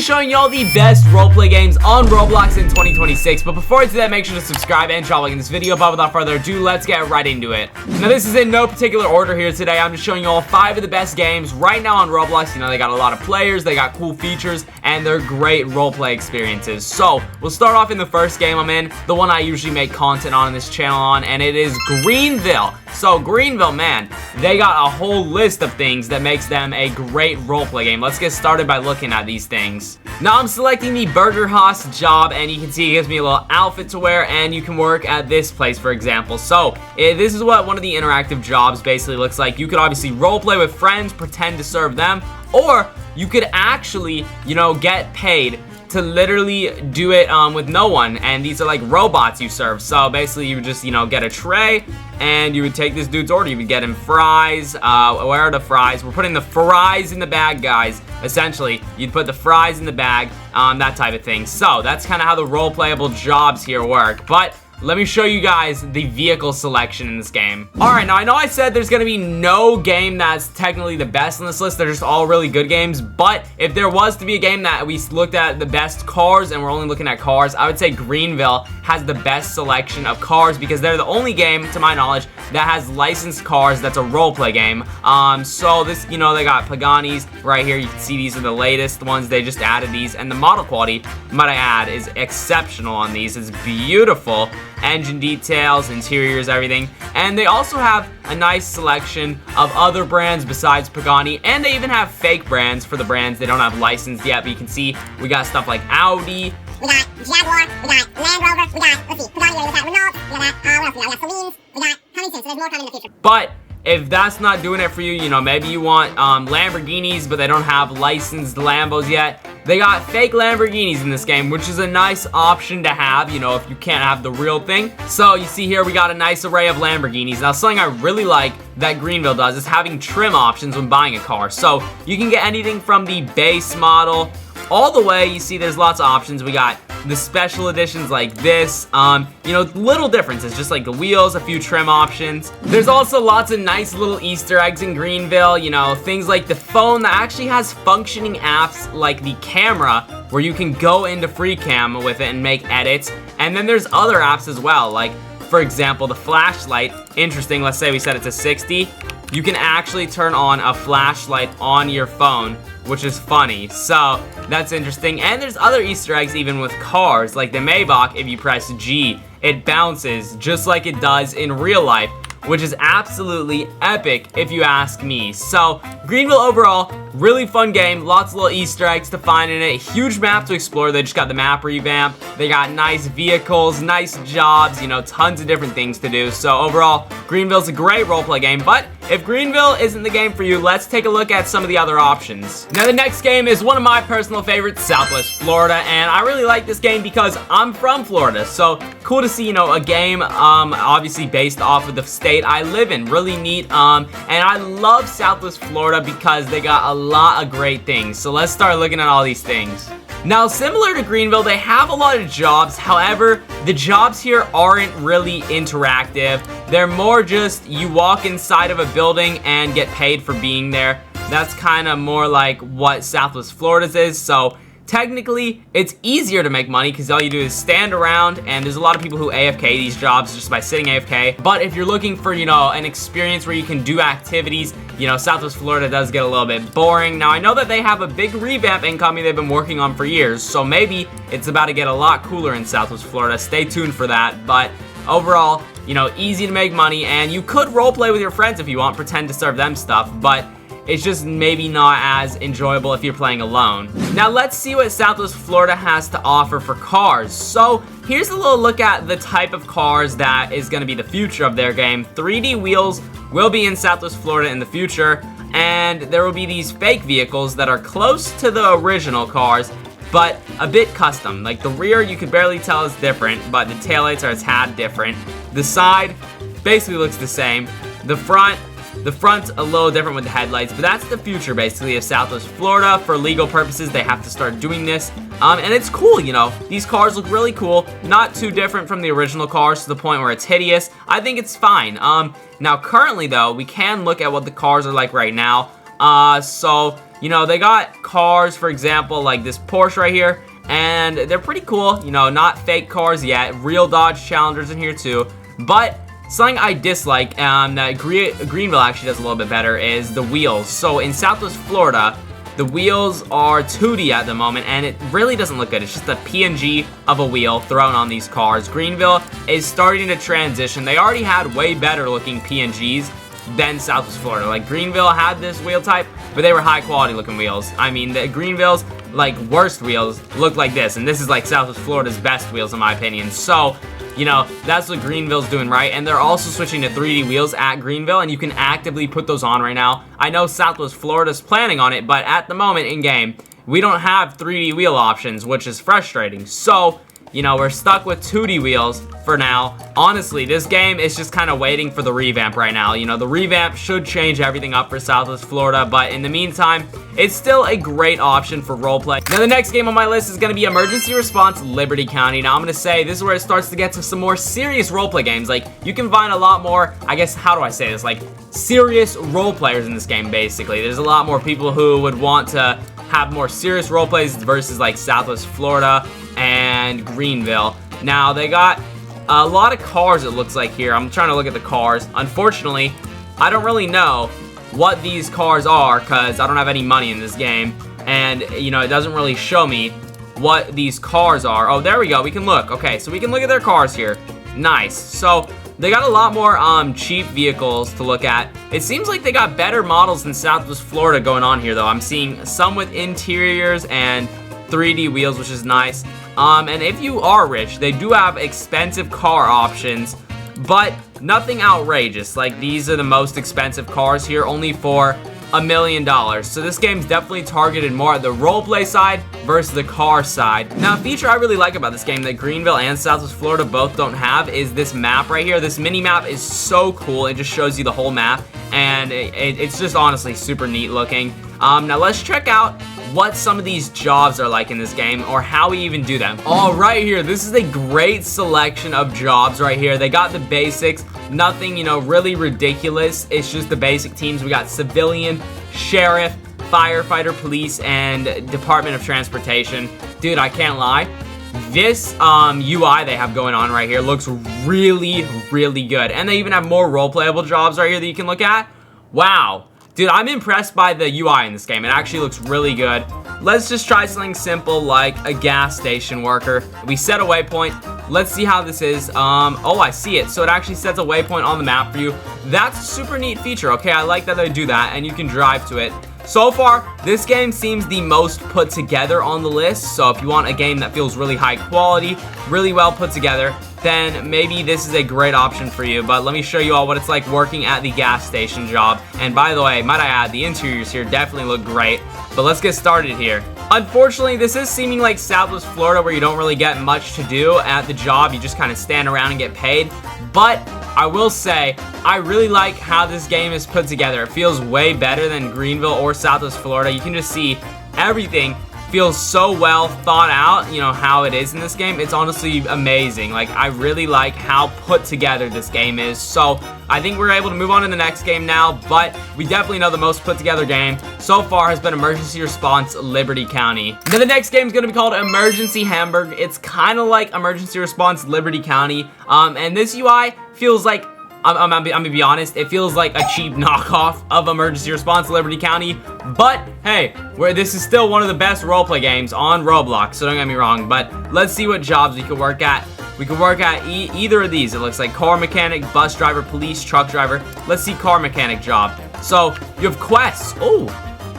be showing y'all the best roleplay games on Roblox in 2026, but before I do that, make sure to subscribe and drop a like in this video. But without further ado, let's get right into it. Now, this is in no particular order here today. I'm just showing y'all 5 of the best games right now on Roblox. You know, they got a lot of players, they got cool features, and they're great roleplay experiences. So, we'll start off in the first game I'm in, the one I usually make content on this channel on, and it is Greenville. So, Greenville, man, they got a whole list of things that makes them a great roleplay game. Let's get started by looking at these things. Now, I'm selecting the Burger Haas job, and you can see it gives me a little outfit to wear, and you can work at this place, for example. So, this is what one of the interactive jobs basically looks like. You could obviously roleplay with friends, pretend to serve them, or you could actually, you know, get paid to literally do it with no one, and these are like robots you serve. So basically you would just, you know, get a tray and you would take this dude's order. You would get him fries. Where are the fries? We're putting the fries in the bag, guys. Essentially, you'd put the fries in the bag, that type of thing. So that's kind of how the role playable jobs here work. But let me show you guys the vehicle selection in this game. Alright, now I know I said there's gonna be no game that's technically the best on this list. They're just all really good games. But if there was to be a game that we looked at the best cars and we're only looking at cars, I would say Greenville has the best selection of cars because they're the only game, to my knowledge, that has licensed cars that's a roleplay game. So this, you know, they got Pagani's right here. You can see these are the latest ones. They just added these, and the model quality, might I add, is exceptional on these. It's beautiful. Engine details, interiors, everything. And they also have a nice selection of other brands besides Pagani, and they even have fake brands for the brands they don't have licensed yet. But you can see we got stuff like Audi, we got Jaguar, we got Land Rover, we got, let's see, Pagani, we got Renault, we got, what else we got? We got Celines, we got Huntington, so there's more coming in the future. But if that's not doing it for you, you know, maybe you want Lamborghinis, but they don't have licensed Lambos yet. They got fake Lamborghinis in this game, which is a nice option to have, you know, if you can't have the real thing. So you see here, we got a nice array of Lamborghinis. Now, something I really like that Greenville does is having trim options when buying a car. So you can get anything from the base model all the way. You see there's lots of options. We got the special editions like this, you know, little differences, just like the wheels, a few trim options. There's also lots of nice little Easter eggs in Greenville, you know, things like the phone that actually has functioning apps like the camera, where you can go into free cam with it and make edits. And then there's other apps as well, like, for example, the flashlight. Interesting, let's say we set it to 60. You can actually turn on a flashlight on your phone, which is funny. So that's interesting. And there's other Easter eggs even with cars, like the Maybach. If you press G, it bounces just like it does in real life, which is absolutely epic if you ask me. So Greenville overall, really fun game, lots of little Easter eggs to find in it, huge map to explore. They just got the map revamp, they got nice vehicles, nice jobs, you know, tons of different things to do. So overall, Greenville's a great roleplay game. But if Greenville isn't the game for you, let's take a look at some of the other options. Now, the next game is one of my personal favorites, Southwest Florida, and I really like this game because I'm from Florida. So cool to see, you know, a game obviously based off of the state I live in. Really neat. And I love Southwest Florida because they got a lot of great things. So let's start looking at all these things. Now, similar to Greenville, they have a lot of jobs. However, the jobs here aren't really interactive. They're more just you walk inside of a building and get paid for being there. That's kind of more like what Southwest Florida's is. So technically, it's easier to make money because all you do is stand around, and there's a lot of people who AFK these jobs just by sitting AFK. But if you're looking for, you know, an experience where you can do activities, you know, Southwest Florida does get a little bit boring. Now, I know that they have a big revamp incoming they've been working on for years, so maybe it's about to get a lot cooler in Southwest Florida. Stay tuned for that. But overall, you know, easy to make money, and you could roleplay with your friends if you want, pretend to serve them stuff, but it's just maybe not as enjoyable if you're playing alone. Now let's see what Southwest Florida has to offer for cars. So here's a little look at the type of cars that is going to be the future of their game. 3D wheels will be in Southwest Florida in the future, and there will be these fake vehicles that are close to the original cars, but a bit custom. Like the rear, you can barely tell is different, but the taillights are a tad different. The side basically looks the same. The front's a little different with the headlights, but that's the future basically of Southwest Florida. For legal purposes, they have to start doing this. And it's cool, you know. These cars look really cool. Not too different from the original cars to the point where it's hideous. I think it's fine. Now currently though, we can look at what the cars are like right now. So you know, they got cars, for example, like this Porsche right here, and they're pretty cool. You know, not fake cars yet. Real Dodge Challengers in here too. But something I dislike, that Greenville actually does a little bit better, is the wheels. So in Southwest Florida, the wheels are 2D at the moment, and it really doesn't look good. It's just a PNG of a wheel thrown on these cars. Greenville is starting to transition. They already had way better looking PNGs than Southwest Florida. Like, Greenville had this wheel type, but they were high quality looking wheels. I mean, the Greenville's like worst wheels look like this, and this is like Southwest Florida's best wheels in my opinion. So, you know, that's what Greenville's doing right, and they're also switching to 3D wheels at Greenville, and you can actively put those on right now. I know Southwest Florida's planning on it, but at the moment in game, we don't have 3D wheel options, which is frustrating. So, you know, we're stuck with 2D wheels for now. Honestly, this game is just kind of waiting for the revamp right now. You know, the revamp should change everything up for Southwest Florida, but in the meantime, it's still a great option for roleplay. Now, the next game on my list is going to be Emergency Response Liberty County. Now, I'm going to say this is where it starts to get to some more serious roleplay games. Like, you can find a lot more, I guess, how do I say this? Like, serious role players in this game, basically. There's a lot more people who would want to have more serious roleplays versus, like, Southwest Florida and Greenville. Now, they got a lot of cars, it looks like here. I'm trying to look at the cars. Unfortunately, I don't really know what these cars are because I don't have any money in this game. And, you know, it doesn't really show me what these cars are. Oh, there we go. We can look. Okay, so we can look at their cars here. Nice. So, they got a lot more cheap vehicles to look at. It seems like they got better models than Southwest Florida going on here, though. I'm seeing some with interiors and 3D wheels, which is nice. And if you are rich, they do have expensive car options, but nothing outrageous. Like, these are the most expensive cars here, only for $1 million. So this game's definitely targeted more at the roleplay side versus the car side. Now, a feature I really like about this game that Greenville and Southwest Florida both don't have is this map right here. This mini map is so cool. It just shows you the whole map, and it's just honestly super neat looking. Now let's check out what some of these jobs are like in this game, or how we even do them. All right, here, this is a great selection of jobs right here. They got the basics, nothing, you know, really ridiculous. It's just the basic teams. We got civilian, sheriff, firefighter, police, and Department of Transportation. Dude, I can't lie. This UI they have going on right here looks really, really good. And they even have more role-playable jobs right here that you can look at. Wow. Dude, I'm impressed by the UI in this game. It actually looks really good. Let's just try something simple like a gas station worker. We set a waypoint. Let's see how this is. Oh, I see it. So it actually sets a waypoint on the map for you. That's a super neat feature, okay? I like that they do that, and you can drive to it. So far, this game seems the most put together on the list. So if you want a game that feels really high quality, really well put together, then maybe this is a great option for you. But let me show you all what it's like working at the gas station job. And by the way, might I add, the interiors here definitely look great. But let's get started here. Unfortunately, this is seeming like Southwest Florida, where you don't really get much to do at the job. You just kind of stand around and get paid. But I will say, I really like how this game is put together. It feels way better than Greenville or Southwest Florida. You can just see everything feels so well thought out, you know, how it is in this game. It's honestly amazing. Like, I really like how put together this game is. So I think we're able to move on to the next game now, but we definitely know the most put together game so far has been Emergency Response Liberty County. Now the next game is going to be called Emergency Hamburg. It's kind of like Emergency Response Liberty County, and this UI feels like, I'm gonna be honest, it feels like a cheap knockoff of Emergency Response Liberty County, but hey, this is still one of the best roleplay games on Roblox, so don't get me wrong. But let's see what jobs we can work at. We can work at either of these. It looks like car mechanic, bus driver, police, truck driver. Let's see car mechanic job. So you have quests. Oh,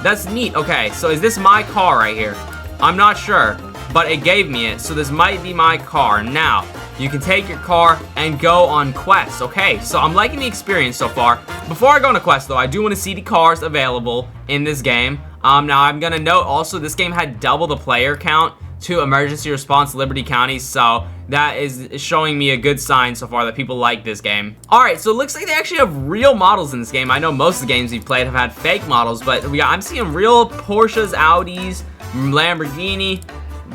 that's neat. Okay, so is this my car right here? I'm not sure, but it gave me it, so this might be my car. Now, you can take your car and go on quests. Okay, so I'm liking the experience so far. Before I go on a quest, though, I do want to see the cars available in this game. Now, I'm going to note also this game had double the player count to Emergency Response Liberty County, so that is showing me a good sign so far that people like this game. Alright, so it looks like they actually have real models in this game. I know most of the games we've played have had fake models, but I'm seeing real Porsches, Audis, Lamborghini.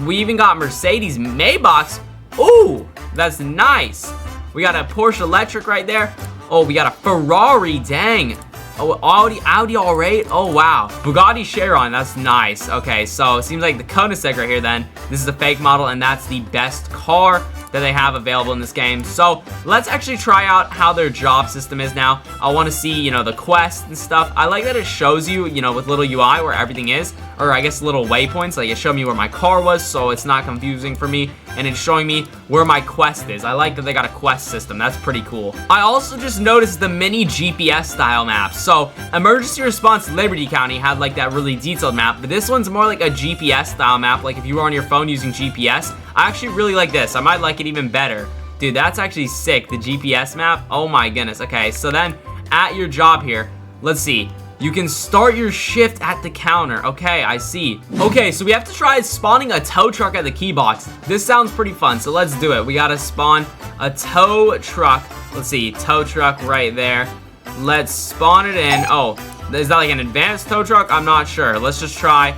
We even got Mercedes Maybachs. Ooh, that's nice. We got a Porsche electric right there. Oh, we got a Ferrari, dang. Oh, Audi R8. Oh, wow. Bugatti Chiron. That's nice. Okay, so it seems like the Koenigsegg right here then. This is a fake model, and that's the best car that they have available in this game. So let's actually try out how their job system is now. I want to see, you know, the quest and stuff. I like that it shows you, you know, with little UI where everything is, or I guess little waypoints. Like it showed me where my car was, so it's not confusing for me, and it's showing me where my quest is. I like that they got a quest system. That's pretty cool. I also just noticed the mini GPS style maps. So Emergency Response Liberty County had like that really detailed map, but this one's more like a GPS style map. Like if you were on your phone using GPS, I actually really like this. I might like it even better. Dude, that's actually sick, the GPS map. Oh my goodness. Okay, so then at your job here, let's see. You can start your shift at the counter. Okay, I see. Okay, so we have to try spawning a tow truck at the key box. This sounds pretty fun, so let's do it. We gotta spawn a tow truck. Let's see, tow truck right there. Let's spawn it in. Oh, is that like an advanced tow truck? I'm not sure. Let's just try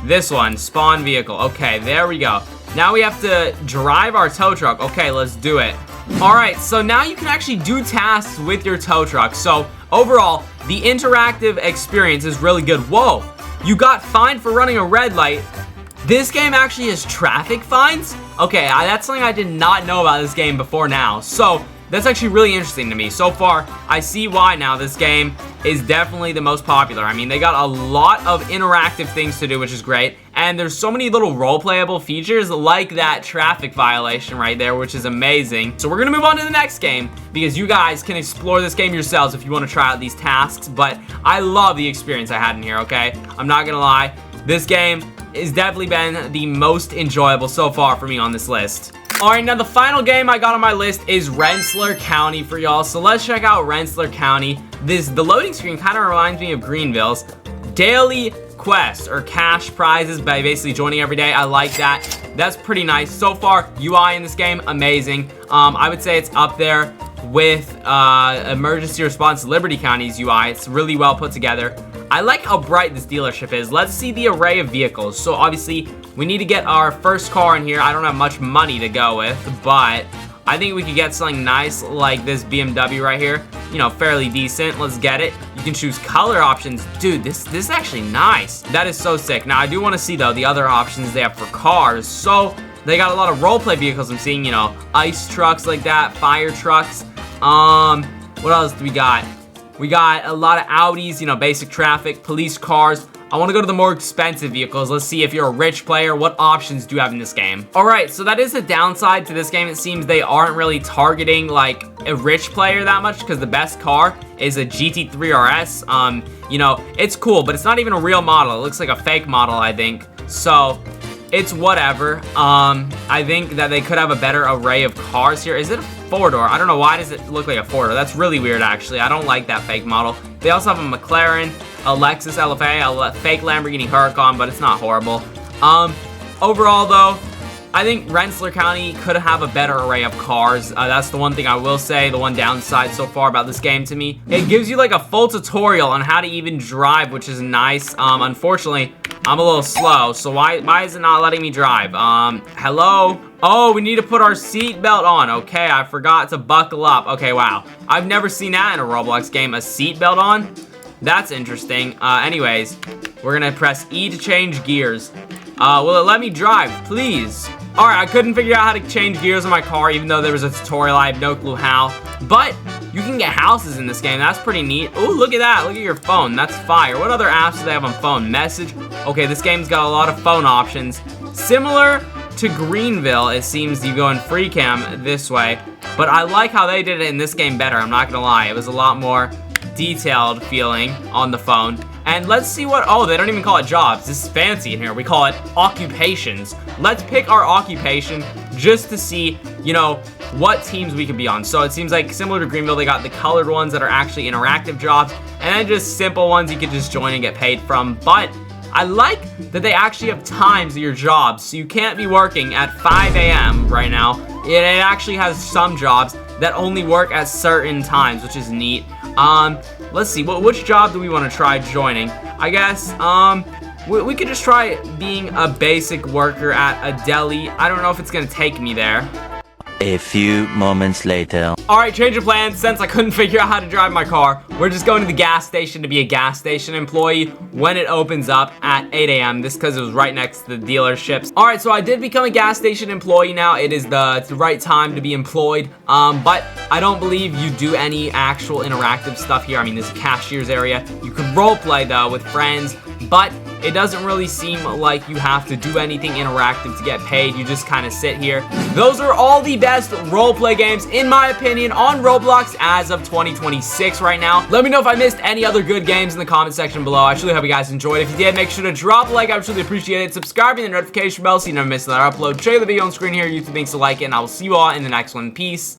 this one, spawn vehicle. Okay, there we go. Now we have to drive our tow truck. Okay, let's do it. All right, so now you can actually do tasks with your tow truck. So overall, the interactive experience is really good. Whoa, you got fined for running a red light. This game actually has traffic fines? Okay, that's something I did not know about this game before now. So that's actually really interesting to me. So far, I see why now this game is definitely the most popular. I mean, they got a lot of interactive things to do, which is great. And there's so many little role-playable features like that traffic violation right there, which is amazing. So we're gonna move on to the next game because you guys can explore this game yourselves if you want to try out these tasks. But I love the experience I had in here, okay? I'm not gonna lie. This game has definitely been the most enjoyable so far for me on this list. Alright, now the final game I got on my list is Wler County for y'all. So let's check out Wler County. The loading screen kind of reminds me of Greenville's daily quest or cash prizes by basically joining every day. I like that. That's pretty nice. So far, UI in this game, amazing. I would say it's up there with Emergency Response Liberty County's UI. It's really well put together. I like how bright this dealership is. Let's see the array of vehicles. So obviously, we need to get our first car in here. I don't have much money to go with, but I think we could get something nice like this BMW right here. You know, fairly decent. Let's get it. You can choose color options. Dude, this is actually nice. That is so sick. Now, I do want to see, though, the other options they have for cars. So, they got a lot of roleplay vehicles I'm seeing, you know, ice trucks like that, fire trucks. What else do we got? We got a lot of Audis, you know, basic traffic, police cars. I want to go to the more expensive vehicles. Let's see if you're a rich player, what options do you have in this game? All right, so that is a downside to this game. It seems they aren't really targeting like a rich player that much because the best car is a GT3 RS. You know, it's cool, but it's not even a real model. It looks like a fake model, I think. So it's whatever. I think that they could have a better array of cars here. Is it a four-door? I don't know. Why does it look like a four-door? That's really weird, actually. I don't like that fake model. They also have a McLaren, a Lexus LFA, a fake Lamborghini Huracan, but it's not horrible. Overall, though, I think Wler County could have a better array of cars. That's the one thing I will say, the one downside so far about this game to me. It gives you like a full tutorial on how to even drive, which is nice. Unfortunately, I'm a little slow, so why is it not letting me drive? Hello? Oh, we need to put our seatbelt on. Okay, I forgot to buckle up. Okay, wow. I've never seen that in a Roblox game, a seatbelt on. That's interesting. Anyways, we're gonna press E to change gears. Will it let me drive, please? All right, I couldn't figure out how to change gears on my car, even though there was a tutorial. I have no clue how. But you can get houses in this game. That's pretty neat. Oh, look at that. Look at your phone. That's fire. What other apps do they have on phone? Message. Okay, this game's got a lot of phone options. Similar to Greenville, it seems you go in free cam this way. But I like how they did it in this game better. I'm not going to lie. It was a lot more detailed feeling on the phone. And let's see what, oh, they don't even call it jobs. This is fancy in here. We call it occupations. Let's pick our occupation just to see, you know, what teams we could be on. So it seems like similar to Greenville, they got the colored ones that are actually interactive jobs, and then just simple ones you could just join and get paid from. But I like that they actually have times of your jobs, so you can't be working at 5 a.m. right now. It actually has some jobs that only work at certain times, which is neat. Let's see, which job do we want to try joining? I guess, we could just try being a basic worker at a deli. I don't know if it's gonna take me there. A few moments later. Alright, change of plans. Since I couldn't figure out how to drive my car, we're just going to the gas station to be a gas station employee when it opens up at 8 a.m. This because it was right next to the dealerships. Alright, so I did become a gas station employee now. It's the right time to be employed. But I don't believe you do any actual interactive stuff here. I mean, this is a cashier's area. You could roleplay though with friends, but it doesn't really seem like you have to do anything interactive to get paid. You just kind of sit here. Those are all the best roleplay games, in my opinion, on Roblox as of 2026 right now. Let me know if I missed any other good games in the comment section below. I truly hope you guys enjoyed. If you did, make sure to drop a like. I would truly appreciate it. Subscribe and the notification bell so you never miss another upload. Show you the video on screen here. YouTube thinks to like it, and I will see you all in the next one. Peace.